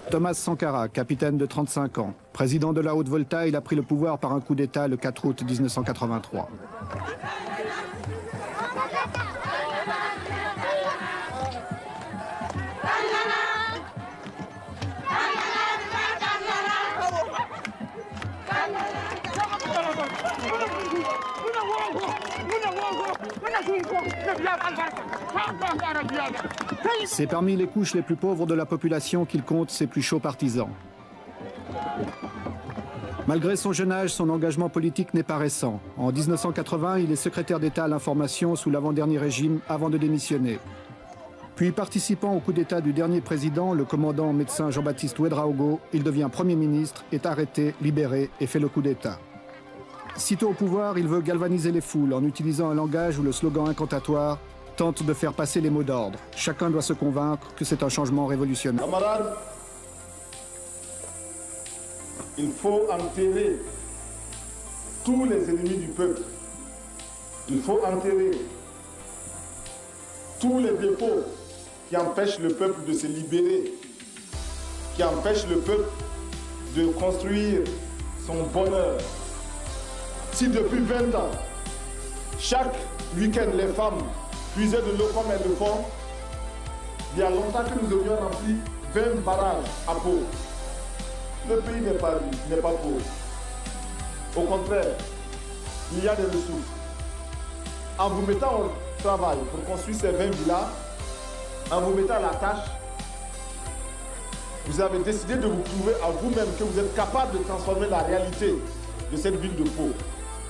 Thomas Sankara, capitaine de 35 ans. Président de la Haute-Volta, il a pris le pouvoir par un coup d'État le 4 août 1983. C'est parmi les couches les plus pauvres de la population qu'il compte ses plus chauds partisans. Malgré son jeune âge, son engagement politique n'est pas récent. En 1980, il est secrétaire d'État à l'information sous l'avant-dernier régime avant de démissionner. Puis participant au coup d'État du dernier président, le commandant médecin Jean-Baptiste Ouédraogo, il devient Premier ministre, est arrêté, libéré et fait le coup d'État. Sitôt au pouvoir, il veut galvaniser les foules en utilisant un langage où le slogan incantatoire tente de faire passer les mots d'ordre. Chacun doit se convaincre que c'est un changement révolutionnaire. Camarades, il faut enterrer tous les ennemis du peuple. Il faut enterrer tous les défauts qui empêchent le peuple de se libérer, qui empêchent le peuple de construire son bonheur. Si depuis 20 ans, chaque week-end, les femmes puisaient de l'eau comme elles le font, il y a longtemps que nous avions rempli 20 barrages à Pau. Le pays n'est pas pauvre. Au contraire, il y a des ressources. En vous mettant au travail pour construire ces 20 villas, en vous mettant à la tâche, vous avez décidé de vous prouver à vous-même que vous êtes capable de transformer la réalité de cette ville de Pau.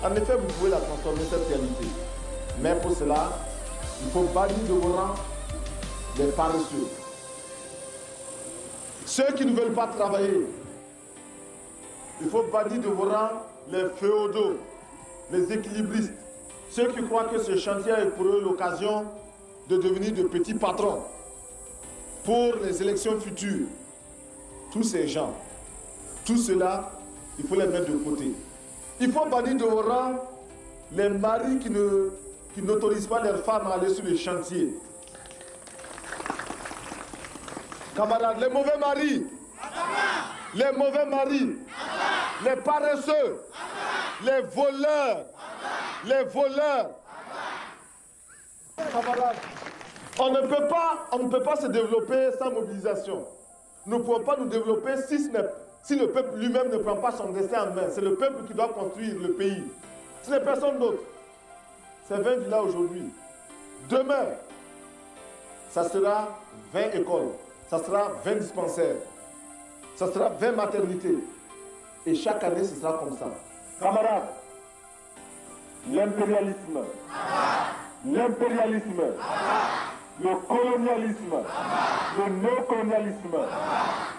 En effet, vous pouvez la transformer, cette réalité. Mais pour cela, il faut bannir de vos rangs les paresseux. Ceux qui ne veulent pas travailler. Il faut bannir de vos rangs les féodaux, les équilibristes. Ceux qui croient que ce chantier est pour eux l'occasion de devenir de petits patrons pour les élections futures. Tous ces gens, tout cela, il faut les mettre de côté. Il faut bannir de vos rangs les maris qui n'autorisent pas leurs femmes à aller sur les chantiers. Camarades, les mauvais maris, les mauvais maris, les paresseux, les voleurs, les voleurs. Camarades, on ne peut pas se développer sans mobilisation. Nous ne pouvons pas nous développer si le peuple lui-même ne prend pas son destin en main. C'est le peuple qui doit construire le pays. Ce n'est personne d'autre. C'est 20 villas aujourd'hui. Demain, ça sera 20 écoles. Ça sera 20 dispensaires. Ça sera 20 maternités. Et chaque année, ce sera comme ça. Camarades, l'impérialisme, le colonialisme, le néocolonialisme,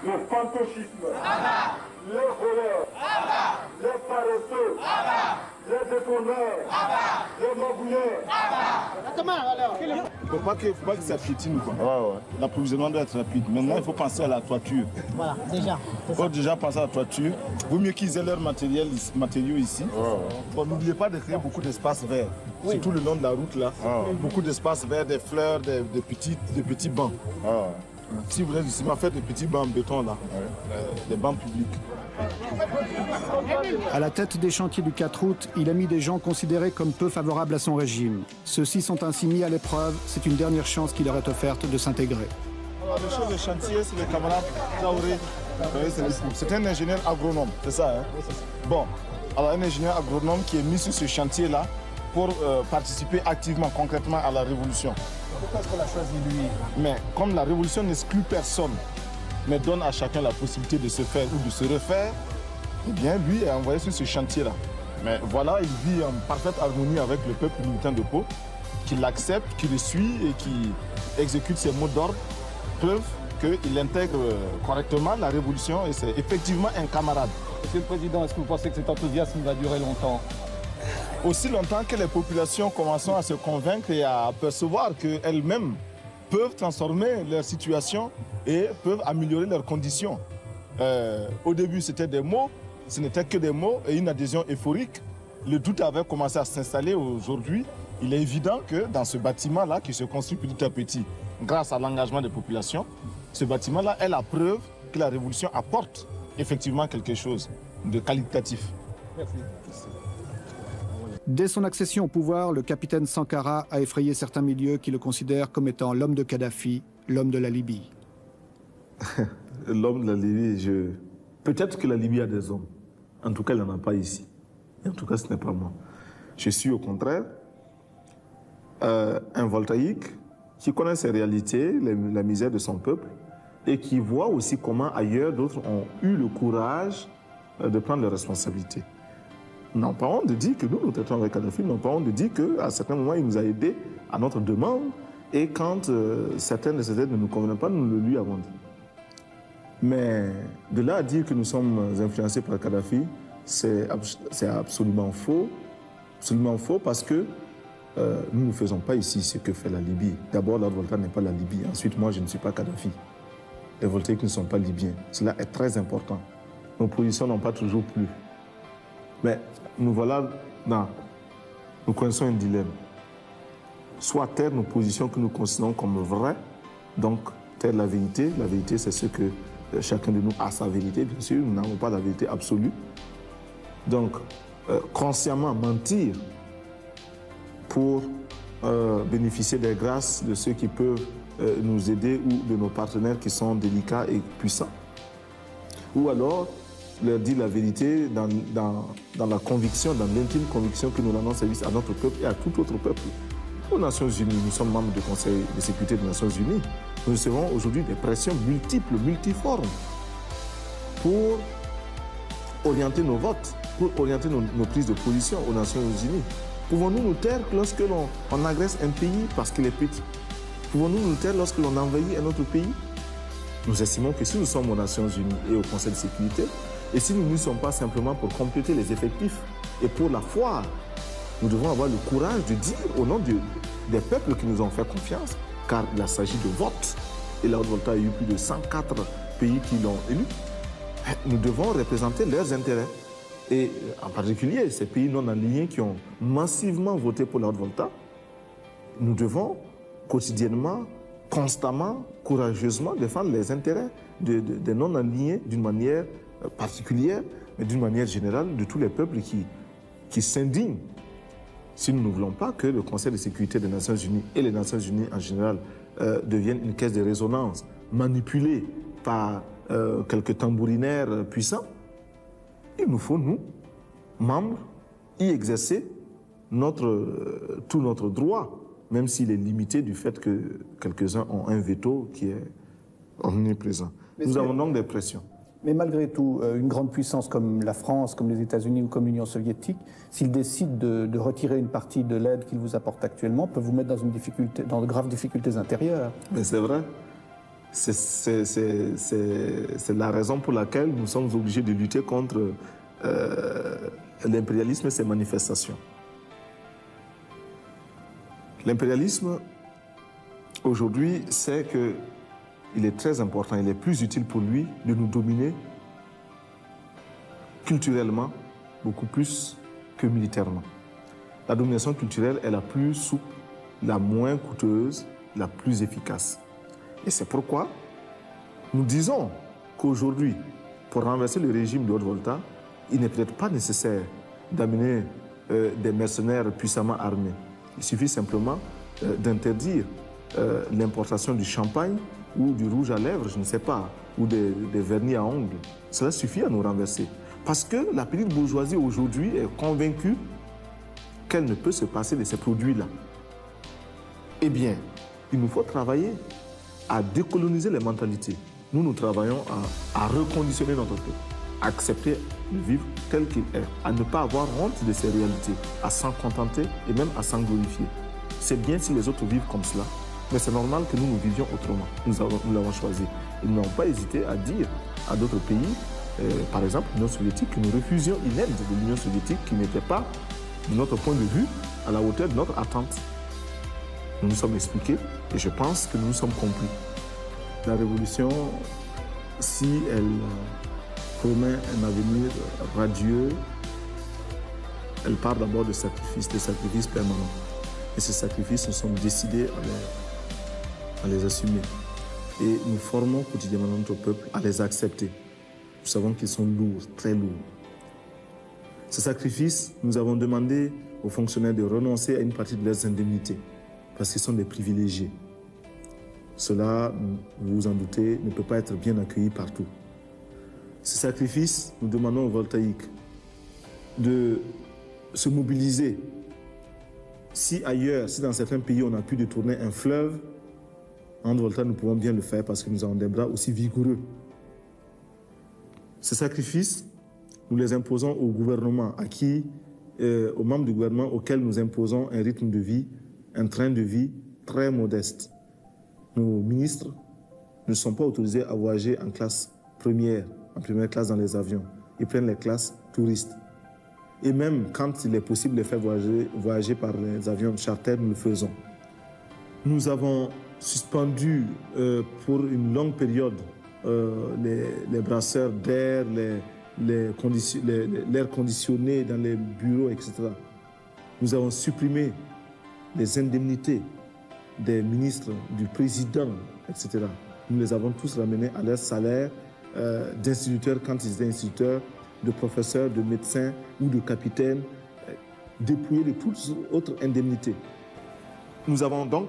le fantocisme, les voleurs, les paresseux, les détourneurs, les magouilleurs. Il ne faut pas que ça piétine. L'approvisionnement doit être rapide. Maintenant, il faut penser à la toiture. Voilà, déjà. Il faut déjà penser à la toiture. Vaut mieux qu'ils aient leurs matériaux ici. Bon, n'oubliez pas de créer beaucoup d'espaces verts. Oui. Surtout le long de la route, là. Beaucoup d'espaces verts, des fleurs, des petits bancs. Si vous êtes ici, faites des petits bancs en béton, là. Des bancs publics. À la tête des chantiers du 4 août, il a mis des gens considérés comme peu favorables à son régime. Ceux-ci sont ainsi mis à l'épreuve. C'est une dernière chance qui leur est offerte de s'intégrer. Alors, le chef de chantier, c'est le camarade Traoré. C'est un ingénieur agronome, c'est ça, hein? Bon, alors un ingénieur agronome qui est mis sur ce chantier-là pour participer activement, concrètement à la révolution. Pourquoi est-ce qu'on l'a choisi lui? Mais comme la révolution n'exclut personne, mais donne à chacun la possibilité de se faire ou de se refaire, eh bien, lui est envoyé sur ce chantier-là. Mais voilà, il vit en parfaite harmonie avec le peuple militant de Pau, qui l'accepte, qui le suit et qui exécute ses mots d'ordre, preuve qu'il intègre correctement la révolution et c'est effectivement un camarade. Monsieur le Président, est-ce que vous pensez que cet enthousiasme va durer longtemps? Aussi longtemps que les populations commencent à se convaincre et à percevoir qu'elles-mêmes peuvent transformer leur situation et peuvent améliorer leurs conditions. Au début, c'était des mots, ce n'était que des mots et une adhésion euphorique. Le doute avait commencé à s'installer. Aujourd'hui, il est évident que dans ce bâtiment-là, qui se construit petit à petit, grâce à l'engagement des populations, ce bâtiment-là est la preuve que la révolution apporte effectivement quelque chose de qualitatif. Merci. Dès son accession au pouvoir, le capitaine Sankara a effrayé certains milieux qui le considèrent comme étant l'homme de Kadhafi, l'homme de la Libye. L'homme de la Libye, peut-être que la Libye a des hommes. En tout cas, il n'en a pas ici. Et en tout cas, ce n'est pas moi. Je suis au contraire un voltaïque qui connaît ses réalités, la misère de son peuple, et qui voit aussi comment ailleurs d'autres ont eu le courage de prendre leurs responsabilités. Nous n'avons pas honte de dire que nous traitons avec Kadhafi, nous n'avons pas honte de dire qu'à certains moments, il nous a aidés à notre demande, et quand certaines de ces aides ne nous convenaient pas, nous le lui avons dit. Mais de là à dire que nous sommes influencés par Kadhafi, c'est absolument faux. Absolument faux parce que nous ne faisons pas ici ce que fait la Libye. D'abord, la Volta n'est pas la Libye. Ensuite, moi, je ne suis pas Kadhafi. Les voltaïques ne sont pas libyens. Cela est très important. Nos positions n'ont pas toujours plu. Mais nous voilà nous connaissons un dilemme. Soit taire nos positions que nous considérons comme vraies, donc taire la vérité. La vérité, c'est ce que chacun de nous a sa vérité, bien sûr. Nous n'avons pas la vérité absolue. Donc, consciemment mentir pour bénéficier des grâces de ceux qui peuvent nous aider ou de nos partenaires qui sont délicats et puissants. Ou alors, leur dire la vérité dans la conviction, dans l'intime conviction que nous rendons service à notre peuple et à tout autre peuple. Aux Nations Unies, nous sommes membres du Conseil de sécurité des Nations Unies. Nous recevons aujourd'hui des pressions multiples, multiformes pour orienter nos votes, pour orienter nos prises de position aux Nations Unies. Pouvons-nous nous taire lorsque l'on agresse un pays parce qu'il est petit? Pouvons-nous nous taire lorsque l'on envahit un autre pays? Nous estimons que si nous sommes aux Nations Unies et au Conseil de sécurité, et si nous n'y sommes pas simplement pour compléter les effectifs et pour la foire, nous devons avoir le courage de dire au nom des peuples qui nous ont fait confiance, car il s'agit de vote, et la Haute-Volta a eu plus de 104 pays qui l'ont élu, nous devons représenter leurs intérêts. Et en particulier, ces pays non alignés qui ont massivement voté pour la Haute-Volta, nous devons quotidiennement, constamment, courageusement défendre les intérêts des non alignés d'une manière particulière, mais d'une manière générale de tous les peuples qui s'indignent. Si nous ne voulons pas que le Conseil de sécurité des Nations Unies et les Nations Unies en général deviennent une caisse de résonance manipulée par quelques tambourinaires puissants, il nous faut, nous, membres, y exercer tout notre droit, même s'il est limité du fait que quelques-uns ont un veto qui est omniprésent. Nous avons donc des pressions. Mais malgré tout, une grande puissance comme la France, comme les États-Unis ou comme l'Union soviétique, s'ils décident de retirer une partie de l'aide qu'ils vous apportent actuellement, peuvent vous mettre dans de graves difficultés intérieures. Mais c'est vrai. C'est la raison pour laquelle nous sommes obligés de lutter contre l'impérialisme et ses manifestations. L'impérialisme, aujourd'hui, c'est qu'il est très important, il est plus utile pour lui de nous dominer culturellement, beaucoup plus que militairement. La domination culturelle est la plus souple, la moins coûteuse, la plus efficace. Et c'est pourquoi nous disons qu'aujourd'hui, pour renverser le régime de Haute-Volta, il n'est peut-être pas nécessaire d'amener des mercenaires puissamment armés. Il suffit simplement d'interdire l'importation du champagne ou du rouge à lèvres, je ne sais pas, ou des vernis à ongles. Cela suffit à nous renverser. Parce que la petite bourgeoisie aujourd'hui est convaincue qu'elle ne peut se passer de ces produits-là. Eh bien, il nous faut travailler à décoloniser les mentalités. Nous travaillons à reconditionner notre peuple, à accepter de vivre tel qu'il est, à ne pas avoir honte de ses réalités, à s'en contenter et même à s'en glorifier. C'est bien si les autres vivent comme cela, mais c'est normal que nous vivions autrement. Nous l'avons choisi. Ils n'ont pas hésité à dire à d'autres pays, par exemple l'Union soviétique, que nous refusions une aide de l'Union soviétique qui n'était pas, de notre point de vue, à la hauteur de notre attente. Nous nous sommes expliqués et je pense que nous nous sommes compris. La révolution, si elle promet un avenir radieux, elle part d'abord de sacrifices permanents. Et ces sacrifices, nous sommes décidés à les assumer. Et nous formons quotidiennement notre peuple à les accepter. Nous savons qu'ils sont lourds, très lourds. Ce sacrifice, nous avons demandé aux fonctionnaires de renoncer à une partie de leurs indemnités, parce qu'ils sont des privilégiés. Cela, vous vous en doutez, ne peut pas être bien accueilli partout. Ce sacrifice, nous demandons aux voltaïques de se mobiliser. Si ailleurs, si dans certains pays, on a pu détourner un fleuve, en Volta, nous pouvons bien le faire parce que nous avons des bras aussi vigoureux. Ce sacrifice, nous les imposons au gouvernement, aux membres du gouvernement auxquels nous imposons un rythme de vie, un train de vie très modeste. Nos ministres ne sont pas autorisés à voyager en classe première, en première classe dans les avions. Ils prennent les classes touristes. Et même quand il est possible de les faire voyager par les avions charter, nous le faisons. Nous avons suspendu pour une longue période les brasseurs d'air, l'air conditionné dans les bureaux, etc. Nous avons supprimé les indemnités des ministres, du président, etc. Nous les avons tous ramenés à leur salaire d'instituteurs quand ils étaient instituteurs, de professeurs, de médecins ou de capitaines, dépouillés de toutes autres indemnités. Nous avons donc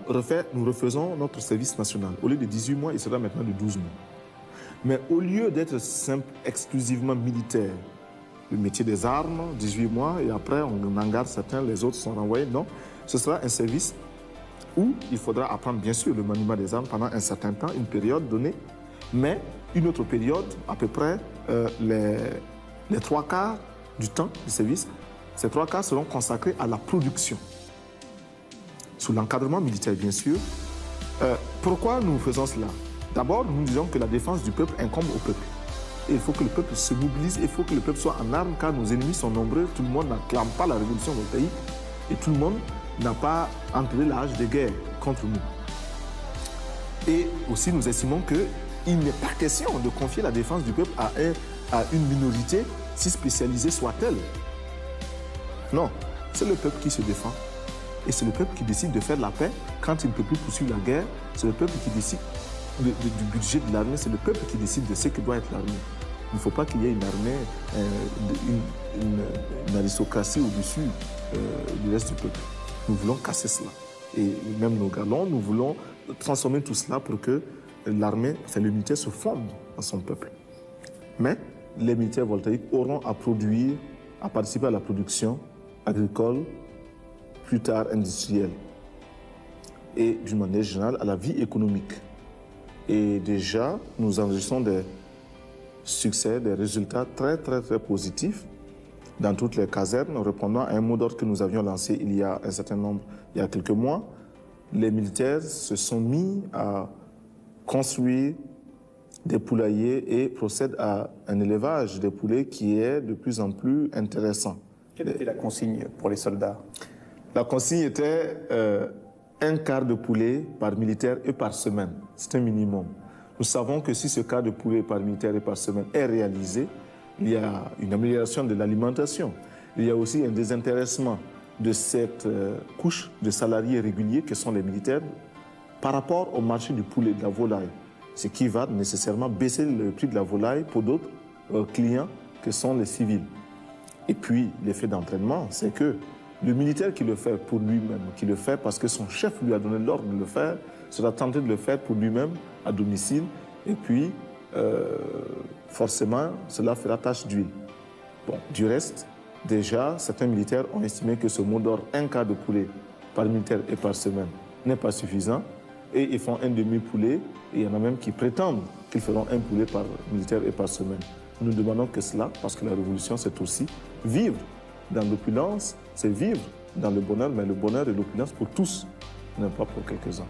nous refaisons notre service national. Au lieu de 18 mois, il sera maintenant de 12 mois. Mais au lieu d'être simple, exclusivement militaire, le métier des armes, 18 mois, et après on en garde certains, les autres sont renvoyés. Non, ce sera un service où il faudra apprendre bien sûr le maniement des armes pendant un certain temps, une période donnée, mais une autre période, à peu près les 3/4 du temps du service, ces 3/4 seront consacrés à la production. Sous l'encadrement militaire, bien sûr. Pourquoi nous faisons cela? D'abord, nous disons que la défense du peuple incombe au peuple. Et il faut que le peuple se mobilise, il faut que le peuple soit en armes, car nos ennemis sont nombreux, tout le monde n'acclame pas la révolution voltaïque, et tout le monde n'a pas entré l'âge de guerre contre nous. Et aussi, nous estimons qu'il n'est pas question de confier la défense du peuple à une minorité, si spécialisée soit-elle. Non, c'est le peuple qui se défend. Et c'est le peuple qui décide de faire la paix quand il ne peut plus poursuivre la guerre. C'est le peuple qui décide du budget de l'armée. C'est le peuple qui décide de ce que doit être l'armée. Il ne faut pas qu'il y ait une armée, une aristocratie au-dessus du reste du peuple. Nous voulons casser cela. Et même nos galons, nous voulons transformer tout cela pour que l'armée, enfin le militaire se fonde dans son peuple. Mais les militaires voltaïques auront à produire, à participer à la production agricole, plus tard industrielle, et d'une manière générale à la vie économique. Et déjà, nous enregistrons des succès, des résultats très positifs dans toutes les casernes, répondant à un mot d'ordre que nous avions lancé il y a un certain nombre, il y a quelques mois. Les militaires se sont mis à construire des poulaillers et procèdent à un élevage des poulets qui est de plus en plus intéressant. Quelle était la consigne pour les soldats? La consigne était un quart de poulet par militaire et par semaine. C'est un minimum. Nous savons que si ce quart de poulet par militaire et par semaine est réalisé, il y a une amélioration de l'alimentation. Il y a aussi un désintéressement de cette couche de salariés réguliers que sont les militaires par rapport au marché du poulet, de la volaille. Ce qui va nécessairement baisser le prix de la volaille pour d'autres clients que sont les civils. Et puis, l'effet d'entraînement, c'est que le militaire qui le fait pour lui-même, qui le fait parce que son chef lui a donné l'ordre de le faire, sera tenté de le faire pour lui-même à domicile. Et puis, forcément, cela fera tache d'huile. Bon, du reste, déjà, certains militaires ont estimé que ce mot d'ordre, un quart de poulet par militaire et par semaine, n'est pas suffisant. Et ils font un demi-poulet. Et il y en a même qui prétendent qu'ils feront un poulet par militaire et par semaine. Nous demandons que cela, parce que la révolution, c'est aussi vivre dans l'opulence, c'est vivre dans le bonheur, mais le bonheur et l'opulence pour tous, non pas pour quelques-uns.